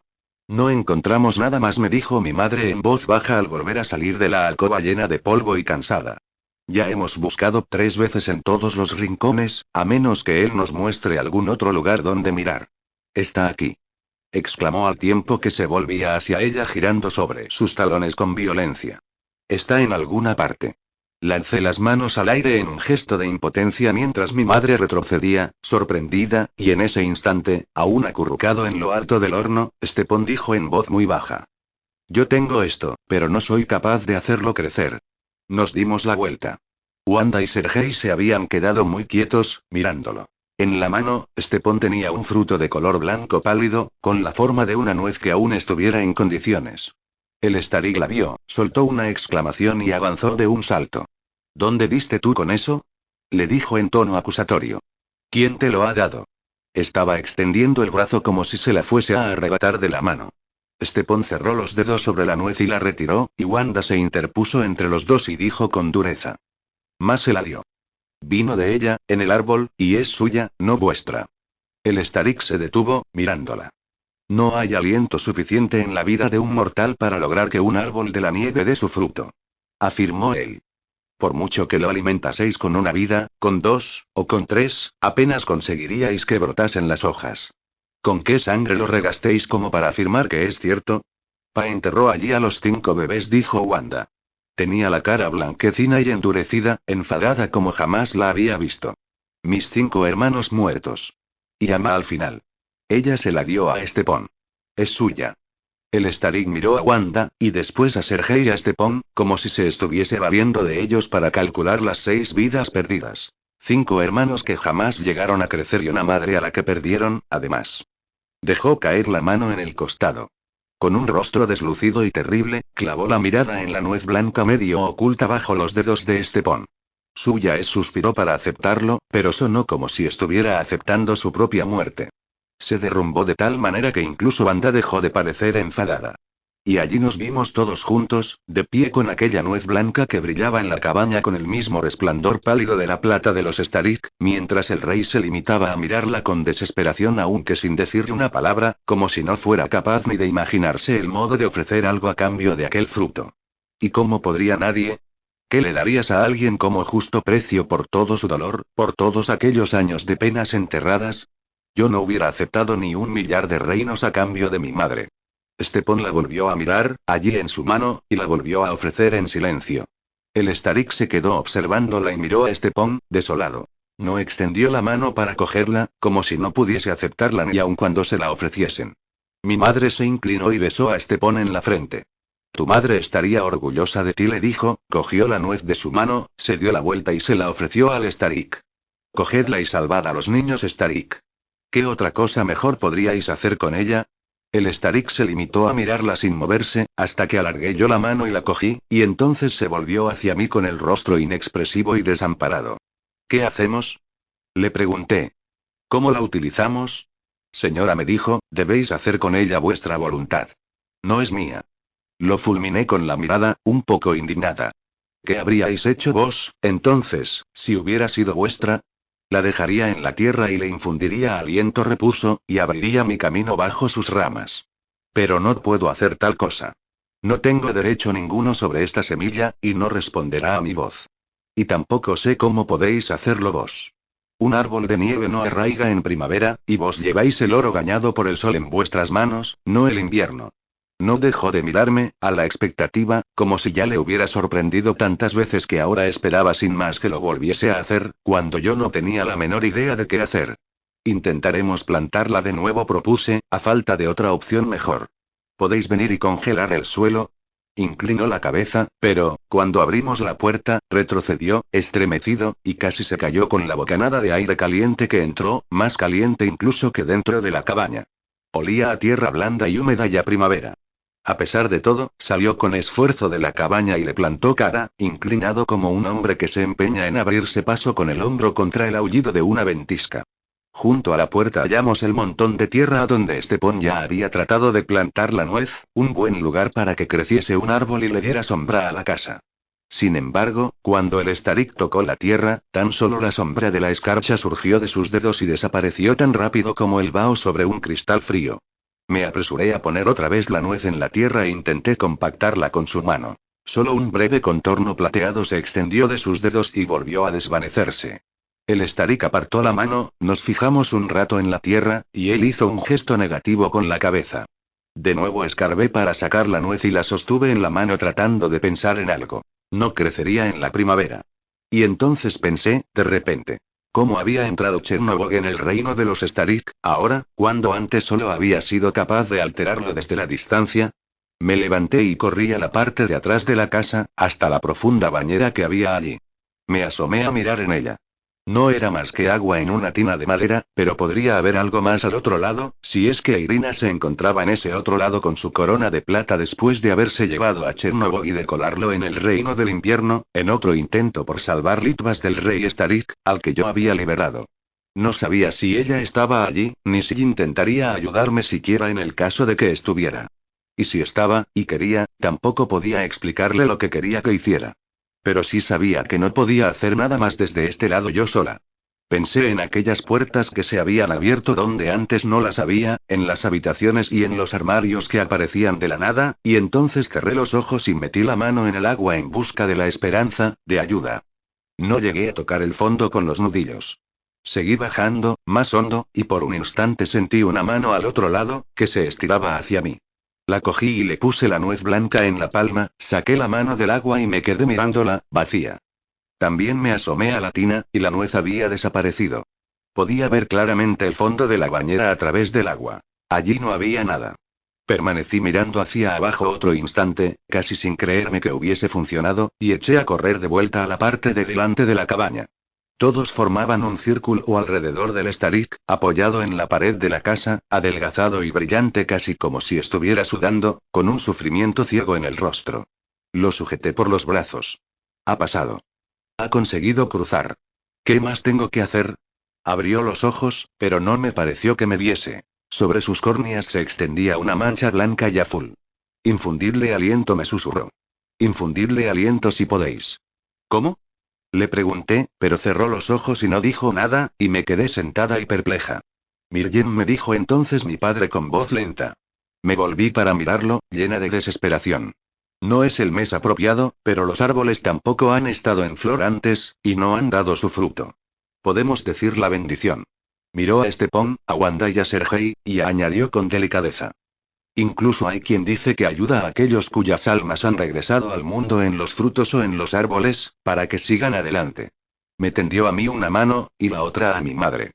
No encontramos nada más, me dijo mi madre en voz baja al volver a salir de la alcoba llena de polvo y cansada. Ya hemos buscado 3 veces en todos los rincones, a menos que él nos muestre algún otro lugar donde mirar. Está aquí. Exclamó al tiempo que se volvía hacia ella girando sobre sus talones con violencia. Está en alguna parte. Lancé las manos al aire en un gesto de impotencia mientras mi madre retrocedía, sorprendida, y en ese instante, aún acurrucado en lo alto del horno, Stepón dijo en voz muy baja. Yo tengo esto, pero no soy capaz de hacerlo crecer. Nos dimos la vuelta. Wanda y Sergei se habían quedado muy quietos, mirándolo. En la mano, Stepón tenía un fruto de color blanco pálido, con la forma de una nuez que aún estuviera en condiciones. El Starik la vio, soltó una exclamación y avanzó de un salto. ¿Dónde viste tú con eso? Le dijo en tono acusatorio. ¿Quién te lo ha dado? Estaba extendiendo el brazo como si se la fuese a arrebatar de la mano. Stepón cerró los dedos sobre la nuez y la retiró, y Wanda se interpuso entre los dos y dijo con dureza. Más se la dio. Vino de ella, en el árbol, y es suya, no vuestra. El Starik se detuvo, mirándola. No hay aliento suficiente en la vida de un mortal para lograr que un árbol de la nieve dé su fruto. Afirmó él. Por mucho que lo alimentaseis con una vida, con 2, o con 3, apenas conseguiríais que brotasen las hojas. ¿Con qué sangre lo regastéis como para afirmar que es cierto? Pa enterró allí a los 5 bebés, dijo Wanda. Tenía la cara blanquecina y endurecida, enfadada como jamás la había visto. Mis 5 hermanos muertos. Y ama al final. Ella se la dio a Stepón. Es suya. El Starik miró a Wanda, y después a Sergei y a Stepón, como si se estuviese valiendo de ellos para calcular las 6 vidas perdidas. 5 hermanos que jamás llegaron a crecer y una madre a la que perdieron, además. Dejó caer la mano en el costado. Con un rostro deslucido y terrible, clavó la mirada en la nuez blanca medio oculta bajo los dedos de Stepón. Suya es, suspiró para aceptarlo, pero sonó como si estuviera aceptando su propia muerte. Se derrumbó de tal manera que incluso Wanda dejó de parecer enfadada. Y allí nos vimos todos juntos, de pie con aquella nuez blanca que brillaba en la cabaña con el mismo resplandor pálido de la plata de los Starik, mientras el rey se limitaba a mirarla con desesperación aunque sin decirle una palabra, como si no fuera capaz ni de imaginarse el modo de ofrecer algo a cambio de aquel fruto. ¿Y cómo podría nadie? ¿Qué le darías a alguien como justo precio por todo su dolor, por todos aquellos años de penas enterradas? Yo no hubiera aceptado ni 1.000.000 de reinos a cambio de mi madre. Stepón la volvió a mirar, allí en su mano, y la volvió a ofrecer en silencio. El Starik se quedó observándola y miró a Stepón, desolado. No extendió la mano para cogerla, como si no pudiese aceptarla ni aun cuando se la ofreciesen. Mi madre se inclinó y besó a Stepón en la frente. Tu madre estaría orgullosa de ti, le dijo, cogió la nuez de su mano, se dio la vuelta y se la ofreció al Starik. Cogedla y salvad a los niños, Starik. ¿Qué otra cosa mejor podríais hacer con ella? El Starik se limitó a mirarla sin moverse, hasta que alargué yo la mano y la cogí, y entonces se volvió hacia mí con el rostro inexpresivo y desamparado. ¿Qué hacemos? Le pregunté. ¿Cómo la utilizamos? Señora, me dijo, debéis hacer con ella vuestra voluntad. No es mía. Lo fulminé con la mirada, un poco indignada. ¿Qué habríais hecho vos, entonces, si hubiera sido vuestra? La dejaría en la tierra y le infundiría aliento, repuso, y abriría mi camino bajo sus ramas. Pero no puedo hacer tal cosa. No tengo derecho ninguno sobre esta semilla, y no responderá a mi voz. Y tampoco sé cómo podéis hacerlo vos. Un árbol de nieve no arraiga en primavera, y vos lleváis el oro gañado por el sol en vuestras manos, no el invierno. No dejó de mirarme, a la expectativa, como si ya le hubiera sorprendido tantas veces que ahora esperaba sin más que lo volviese a hacer, cuando yo no tenía la menor idea de qué hacer. Intentaremos plantarla de nuevo, propuse, a falta de otra opción mejor. ¿Podéis venir y congelar el suelo? Inclinó la cabeza, pero, cuando abrimos la puerta, retrocedió, estremecido, y casi se cayó con la bocanada de aire caliente que entró, más caliente incluso que dentro de la cabaña. Olía a tierra blanda y húmeda y a primavera. A pesar de todo, salió con esfuerzo de la cabaña y le plantó cara, inclinado como un hombre que se empeña en abrirse paso con el hombro contra el aullido de una ventisca. Junto a la puerta hallamos el montón de tierra donde Stepón ya había tratado de plantar la nuez, un buen lugar para que creciese un árbol y le diera sombra a la casa. Sin embargo, cuando el Starik tocó la tierra, tan solo la sombra de la escarcha surgió de sus dedos y desapareció tan rápido como el vaho sobre un cristal frío. Me apresuré a poner otra vez la nuez en la tierra e intenté compactarla con su mano. Solo un breve contorno plateado se extendió de sus dedos y volvió a desvanecerse. El Starik apartó la mano, nos fijamos un rato en la tierra, y él hizo un gesto negativo con la cabeza. De nuevo escarbé para sacar la nuez y la sostuve en la mano tratando de pensar en algo. No crecería en la primavera. Y entonces pensé, de repente. ¿Cómo había entrado Chernobog en el reino de los Starik, ahora, cuando antes solo había sido capaz de alterarlo desde la distancia? Me levanté y corrí a la parte de atrás de la casa, hasta la profunda bañera que había allí. Me asomé a mirar en ella. No era más que agua en una tina de madera, pero podría haber algo más al otro lado, si es que Irina se encontraba en ese otro lado con su corona de plata después de haberse llevado a Chernobog y de colarlo en el reino del invierno, en otro intento por salvar Litvas del rey Starik, al que yo había liberado. No sabía si ella estaba allí, ni si intentaría ayudarme siquiera en el caso de que estuviera. Y si estaba, y quería, tampoco podía explicarle lo que quería que hiciera. Pero sí sabía que no podía hacer nada más desde este lado yo sola. Pensé en aquellas puertas que se habían abierto donde antes no las había, en las habitaciones y en los armarios que aparecían de la nada, y entonces cerré los ojos y metí la mano en el agua en busca de la esperanza, de ayuda. No llegué a tocar el fondo con los nudillos. Seguí bajando, más hondo, y por un instante sentí una mano al otro lado, que se estiraba hacia mí. La cogí y le puse la nuez blanca en la palma, saqué la mano del agua y me quedé mirándola, vacía. También me asomé a la tina, y la nuez había desaparecido. Podía ver claramente el fondo de la bañera a través del agua. Allí no había nada. Permanecí mirando hacia abajo otro instante, casi sin creerme que hubiese funcionado, y eché a correr de vuelta a la parte de delante de la cabaña. Todos formaban un círculo alrededor del Starik, apoyado en la pared de la casa, adelgazado y brillante casi como si estuviera sudando, con un sufrimiento ciego en el rostro. Lo sujeté por los brazos. Ha pasado. Ha conseguido cruzar. ¿Qué más tengo que hacer? Abrió los ojos, pero no me pareció que me viese. Sobre sus córneas se extendía una mancha blanca y azul. Infundidle aliento, me susurró. Infundidle aliento si podéis. ¿Cómo? Le pregunté, pero cerró los ojos y no dijo nada, y me quedé sentada y perpleja. Mirjen, me dijo entonces mi padre con voz lenta. Me volví para mirarlo, llena de desesperación. No es el mes apropiado, pero los árboles tampoco han estado en flor antes, y no han dado su fruto. Podemos decir la bendición. Miró a Stepón, a Wanda y a Sergei, y añadió con delicadeza. Incluso hay quien dice que ayuda a aquellos cuyas almas han regresado al mundo en los frutos o en los árboles, para que sigan adelante. Me tendió a mí una mano, y la otra a mi madre.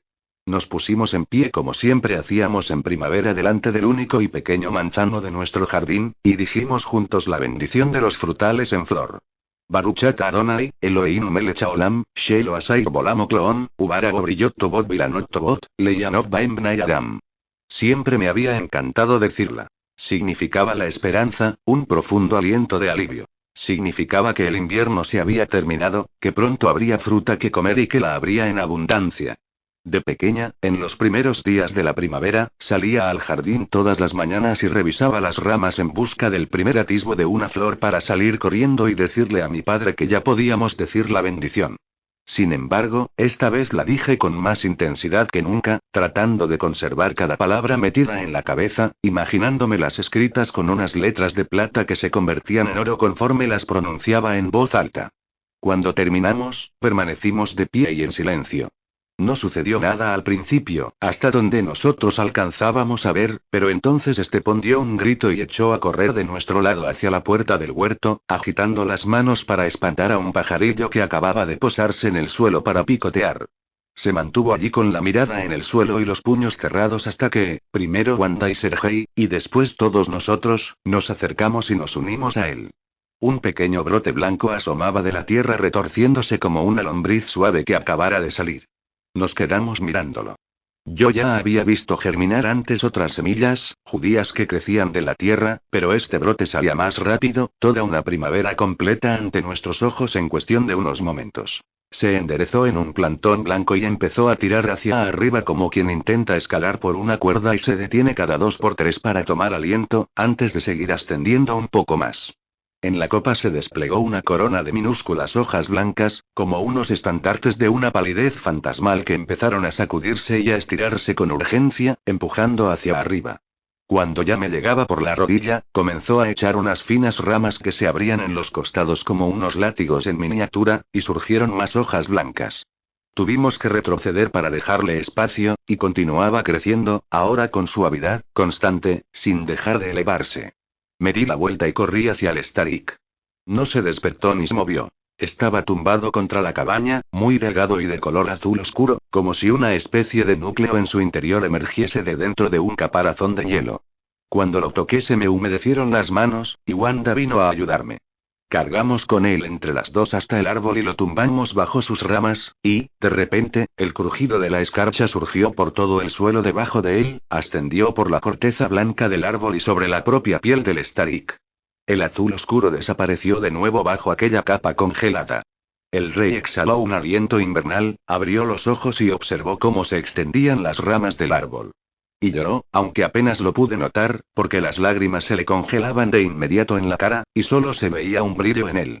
Nos pusimos en pie como siempre hacíamos en primavera delante del único y pequeño manzano de nuestro jardín, y dijimos juntos la bendición de los frutales en flor. Baruchat Adonai, Elohim melech haolam, Shelo asai bolam okloon, ubarago brillot tobot vilanot tobot, leyanot baem bnai adam. Siempre me había encantado decirla. Significaba la esperanza, un profundo aliento de alivio. Significaba que el invierno se había terminado, que pronto habría fruta que comer y que la habría en abundancia. De pequeña, en los primeros días de la primavera, salía al jardín todas las mañanas y revisaba las ramas en busca del primer atisbo de una flor para salir corriendo y decirle a mi padre que ya podíamos decir la bendición. Sin embargo, esta vez la dije con más intensidad que nunca, tratando de conservar cada palabra metida en la cabeza, imaginándomelas escritas con unas letras de plata que se convertían en oro conforme las pronunciaba en voz alta. Cuando terminamos, permanecimos de pie y en silencio. No sucedió nada al principio, hasta donde nosotros alcanzábamos a ver, pero entonces Stepón dio un grito y echó a correr de nuestro lado hacia la puerta del huerto, agitando las manos para espantar a un pajarillo que acababa de posarse en el suelo para picotear. Se mantuvo allí con la mirada en el suelo y los puños cerrados hasta que, primero Wanda y Sergei, y después todos nosotros, nos acercamos y nos unimos a él. Un pequeño brote blanco asomaba de la tierra retorciéndose como una lombriz suave que acabara de salir. Nos quedamos mirándolo. Yo ya había visto germinar antes otras semillas, judías que crecían de la tierra, pero este brote salía más rápido, toda una primavera completa ante nuestros ojos en cuestión de unos momentos. Se enderezó en un plantón blanco y empezó a tirar hacia arriba como quien intenta escalar por una cuerda y se detiene cada 2 por 3 para tomar aliento, antes de seguir ascendiendo un poco más. En la copa se desplegó una corona de minúsculas hojas blancas, como unos estandartes de una palidez fantasmal que empezaron a sacudirse y a estirarse con urgencia, empujando hacia arriba. Cuando ya me llegaba por la rodilla, comenzó a echar unas finas ramas que se abrían en los costados como unos látigos en miniatura, y surgieron más hojas blancas. Tuvimos que retroceder para dejarle espacio, y continuaba creciendo, ahora con suavidad, constante, sin dejar de elevarse. Me di la vuelta y corrí hacia el Starik. No se despertó ni se movió. Estaba tumbado contra la cabaña, muy delgado y de color azul oscuro, como si una especie de núcleo en su interior emergiese de dentro de un caparazón de hielo. Cuando lo toqué se me humedecieron las manos, y Wanda vino a ayudarme. Cargamos con él entre las dos hasta el árbol y lo tumbamos bajo sus ramas, y, de repente, el crujido de la escarcha surgió por todo el suelo debajo de él, ascendió por la corteza blanca del árbol y sobre la propia piel del Starik. El azul oscuro desapareció de nuevo bajo aquella capa congelada. El rey exhaló un aliento invernal, abrió los ojos y observó cómo se extendían las ramas del árbol. Y lloró, aunque apenas lo pude notar, porque las lágrimas se le congelaban de inmediato en la cara, y solo se veía un brillo en él.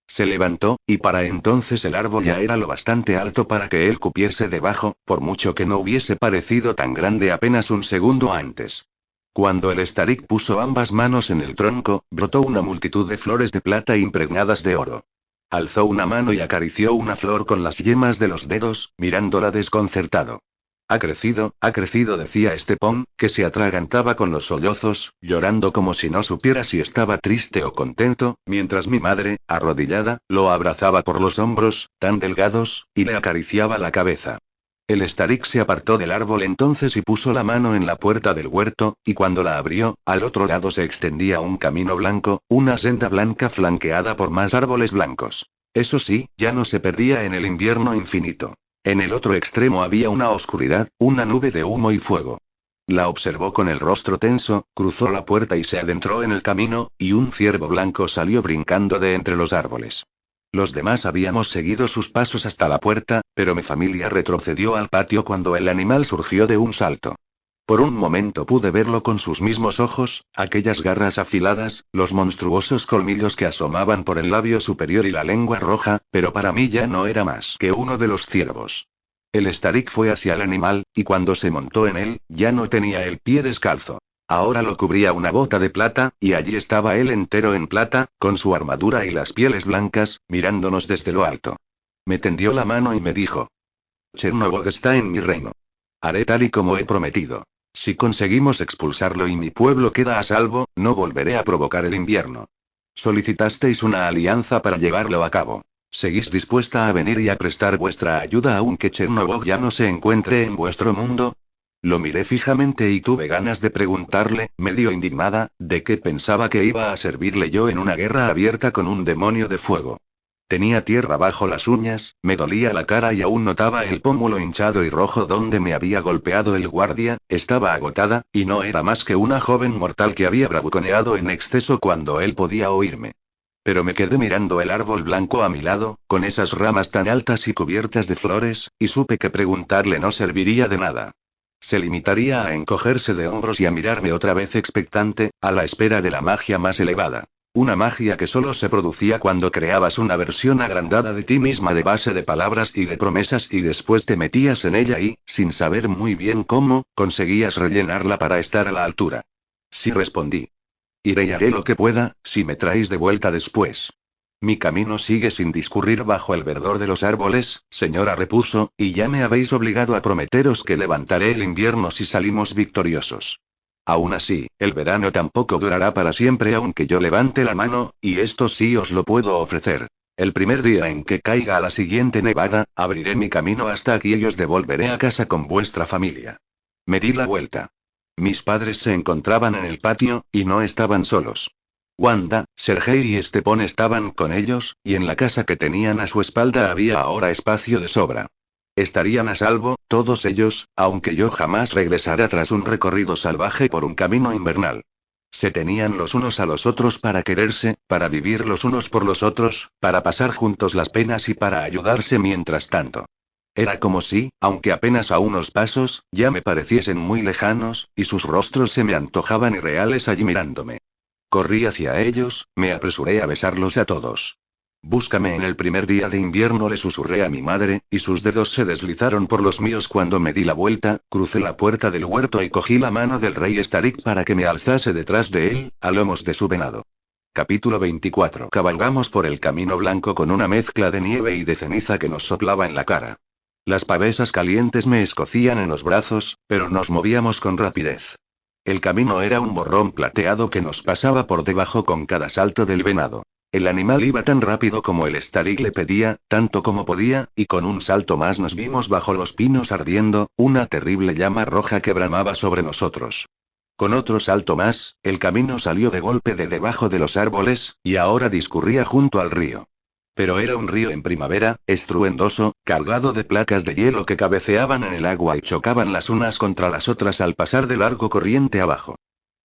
Se levantó, y para entonces el árbol ya era lo bastante alto para que él cupiese debajo, por mucho que no hubiese parecido tan grande apenas un segundo antes. Cuando el Starik puso ambas manos en el tronco, brotó una multitud de flores de plata impregnadas de oro. Alzó una mano y acarició una flor con las yemas de los dedos, mirándola desconcertado. Ha crecido, decía Stepón, que se atragantaba con los sollozos, llorando como si no supiera si estaba triste o contento, mientras mi madre, arrodillada, lo abrazaba por los hombros, tan delgados, y le acariciaba la cabeza. El Starik se apartó del árbol entonces y puso la mano en la puerta del huerto, y cuando la abrió, al otro lado se extendía un camino blanco, una senda blanca flanqueada por más árboles blancos. Eso sí, ya no se perdía en el invierno infinito. En el otro extremo había una oscuridad, una nube de humo y fuego. La observó con el rostro tenso, cruzó la puerta y se adentró en el camino, y un ciervo blanco salió brincando de entre los árboles. Los demás habíamos seguido sus pasos hasta la puerta, pero mi familia retrocedió al patio cuando el animal surgió de un salto. Por un momento pude verlo con sus mismos ojos, aquellas garras afiladas, los monstruosos colmillos que asomaban por el labio superior y la lengua roja, pero para mí ya no era más que uno de los ciervos. El Starik fue hacia el animal, y cuando se montó en él, ya no tenía el pie descalzo. Ahora lo cubría una bota de plata, y allí estaba él entero en plata, con su armadura y las pieles blancas, mirándonos desde lo alto. Me tendió la mano y me dijo: Chernobog está en mi reino. Haré tal y como he prometido. Si conseguimos expulsarlo y mi pueblo queda a salvo, no volveré a provocar el invierno. Solicitasteis una alianza para llevarlo a cabo. ¿Seguís dispuesta a venir y a prestar vuestra ayuda aunque Chernobog ya no se encuentre en vuestro mundo? Lo miré fijamente y tuve ganas de preguntarle, medio indignada, de qué pensaba que iba a servirle yo en una guerra abierta con un demonio de fuego. Tenía tierra bajo las uñas, me dolía la cara y aún notaba el pómulo hinchado y rojo donde me había golpeado el guardia, estaba agotada, y no era más que una joven mortal que había bravuconeado en exceso cuando él podía oírme. Pero me quedé mirando el árbol blanco a mi lado, con esas ramas tan altas y cubiertas de flores, y supe que preguntarle no serviría de nada. Se limitaría a encogerse de hombros y a mirarme otra vez expectante, a la espera de la magia más elevada. Una magia que solo se producía cuando creabas una versión agrandada de ti misma de base de palabras y de promesas y después te metías en ella y, sin saber muy bien cómo, conseguías rellenarla para estar a la altura. Sí, respondí. Iré y haré lo que pueda, si me traéis de vuelta después. Mi camino sigue sin discurrir bajo el verdor de los árboles, señora, repuso, y ya me habéis obligado a prometeros que levantaré el invierno si salimos victoriosos. Aún así, el verano tampoco durará para siempre aunque yo levante la mano, y esto sí os lo puedo ofrecer. El primer día en que caiga la siguiente nevada, abriré mi camino hasta aquí y os devolveré a casa con vuestra familia. Me di la vuelta. Mis padres se encontraban en el patio, y no estaban solos. Wanda, Sergei y Stepón estaban con ellos, y en la casa que tenían a su espalda había ahora espacio de sobra. Estarían a salvo, todos ellos, aunque yo jamás regresara tras un recorrido salvaje por un camino invernal. Se tenían los unos a los otros para quererse, para vivir los unos por los otros, para pasar juntos las penas y para ayudarse mientras tanto. Era como si, aunque apenas a unos pasos, ya me pareciesen muy lejanos, y sus rostros se me antojaban irreales allí mirándome. Corrí hacia ellos, me apresuré a besarlos a todos. Búscame en el primer día de invierno, le susurré a mi madre, y sus dedos se deslizaron por los míos cuando me di la vuelta, crucé la puerta del huerto y cogí la mano del rey Starik para que me alzase detrás de él, a lomos de su venado. Capítulo 24. Cabalgamos por el camino blanco con una mezcla de nieve y de ceniza que nos soplaba en la cara. Las pavesas calientes me escocían en los brazos, pero nos movíamos con rapidez. El camino era un borrón plateado que nos pasaba por debajo con cada salto del venado. El animal iba tan rápido como el Starik le pedía, tanto como podía, y con un salto más nos vimos bajo los pinos ardiendo, una terrible llama roja que bramaba sobre nosotros. Con otro salto más, el camino salió de golpe de debajo de los árboles, y ahora discurría junto al río. Pero era un río en primavera, estruendoso, cargado de placas de hielo que cabeceaban en el agua y chocaban las unas contra las otras al pasar de largo corriente abajo.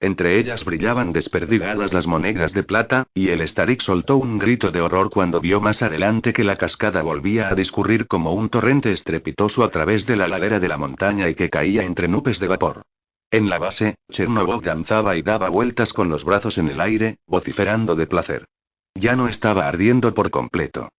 Entre ellas brillaban desperdigadas las monedas de plata, y el Starik soltó un grito de horror cuando vio más adelante que la cascada volvía a discurrir como un torrente estrepitoso a través de la ladera de la montaña y que caía entre nubes de vapor. En la base, Chernobog danzaba y daba vueltas con los brazos en el aire, vociferando de placer. Ya no estaba ardiendo por completo.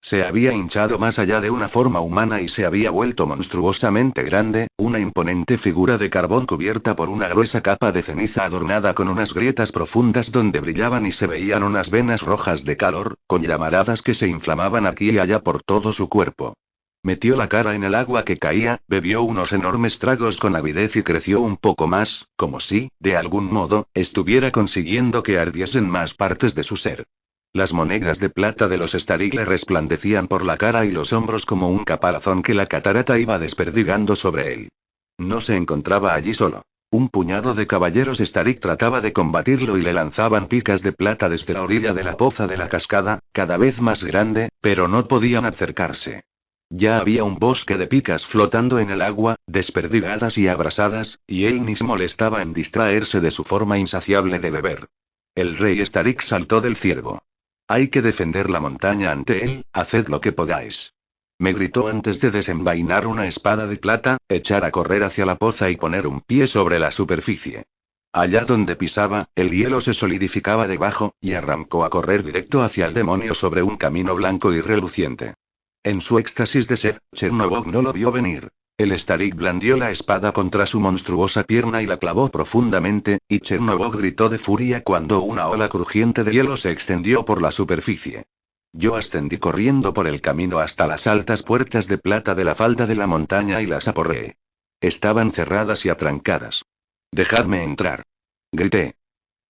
Se había hinchado más allá de una forma humana y se había vuelto monstruosamente grande, una imponente figura de carbón cubierta por una gruesa capa de ceniza adornada con unas grietas profundas donde brillaban y se veían unas venas rojas de calor, con llamaradas que se inflamaban aquí y allá por todo su cuerpo. Metió la cara en el agua que caía, bebió unos enormes tragos con avidez y creció un poco más, como si, de algún modo, estuviera consiguiendo que ardiesen más partes de su ser. Las monedas de plata de los Starik le resplandecían por la cara y los hombros como un caparazón que la catarata iba desperdigando sobre él. No se encontraba allí solo. Un puñado de caballeros Starik trataba de combatirlo y le lanzaban picas de plata desde la orilla de la poza de la cascada, cada vez más grande, pero no podían acercarse. Ya había un bosque de picas flotando en el agua, desperdigadas y abrasadas, y él ni se molestaba en distraerse de su forma insaciable de beber. El rey Starik saltó del ciervo. Hay que defender la montaña ante él, haced lo que podáis. Me gritó antes de desenvainar una espada de plata, echar a correr hacia la poza y poner un pie sobre la superficie. Allá donde pisaba, el hielo se solidificaba debajo, y arrancó a correr directo hacia el demonio sobre un camino blanco y reluciente. En su éxtasis de sed, Chernobog no lo vio venir. El Starik blandió la espada contra su monstruosa pierna y la clavó profundamente, y Chernobog gritó de furia cuando una ola crujiente de hielo se extendió por la superficie. Yo ascendí corriendo por el camino hasta las altas puertas de plata de la falda de la montaña y las aporreé. Estaban cerradas y atrancadas. «Dejadme entrar», grité.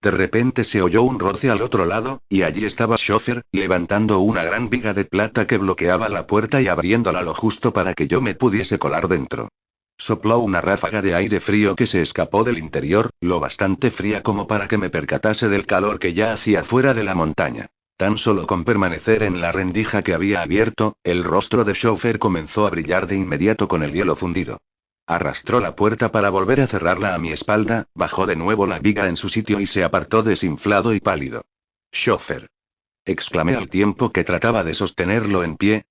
De repente se oyó un roce al otro lado, y allí estaba Schofer, levantando una gran viga de plata que bloqueaba la puerta y abriéndola lo justo para que yo me pudiese colar dentro. Sopló una ráfaga de aire frío que se escapó del interior, lo bastante fría como para que me percatase del calor que ya hacía fuera de la montaña. Tan solo con permanecer en la rendija que había abierto, el rostro de Schofer comenzó a brillar de inmediato con el hielo fundido. Arrastró la puerta para volver a cerrarla a mi espalda, bajó de nuevo la viga en su sitio y se apartó desinflado y pálido. «Schofer», exclamé al tiempo que trataba de sostenerlo en pie,